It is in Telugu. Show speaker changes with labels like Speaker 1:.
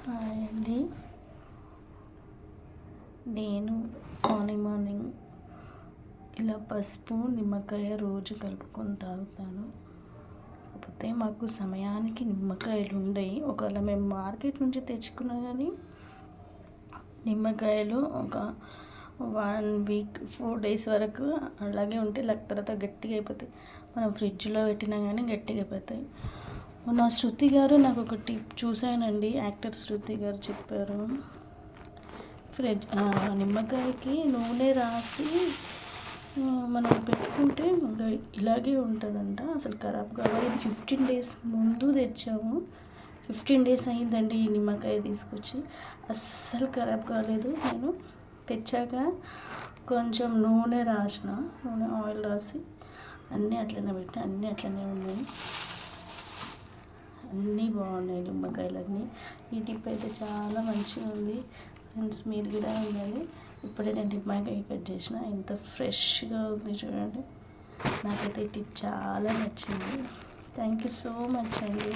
Speaker 1: హాయ్ అండి. నేను మార్నింగ్ ఇలా పసుపు నిమ్మకాయ రోజు కలుపుకొని తాగుతాను. కాకపోతే మాకు సమయానికి నిమ్మకాయలు ఉండయి. ఒకవేళ మేము మార్కెట్ నుంచి తెచ్చుకున్నా కానీ నిమ్మకాయలు ఒక 1 వీక్ 4 డేస్ వరకు అలాగే ఉంటే తర్వాత గట్టిగా అయిపోతాయి. మనం ఫ్రిడ్జ్లో పెట్టినా కానీ గట్టిగా అయిపోతాయి. మొన్న శృతి గారు నాకు ఒక టిప్ చూశానండి. యాక్టర్ శృతి గారు చెప్పారు, నిమ్మకాయకి నూనె రాసి మనం పెట్టుకుంటే ఇంకా ఇలాగే ఉంటుందంట. అసలు ఖరాబ్ కావాలి. 15 డేస్ ముందు తెచ్చాము. 15 డేస్ అయిందండి ఈ నిమ్మకాయ తీసుకొచ్చి. అస్సలు ఖరాబ్ కాలేదు. నేను తెచ్చాక కొంచెం నూనె ఆయిల్ రాసి అన్నీ అట్లనే పెట్టి అన్నీ అట్లనే ఉన్నాయి. అన్నీ బాగున్నాయి నిమ్మకాయలన్నీ. ఈ టిప్ అయితే చాలా మంచిగా ఉంది ఫ్రెండ్స్. మీరు కూడా ఉండాలి. ఇప్పుడే నేను నిమ్మకాయ కట్ చేసిన, ఎంత ఫ్రెష్గా ఉంది చూడండి. నాకైతే ఈ టిప్ చాలా నచ్చింది. థ్యాంక్ యూ సో మచ్ అండి.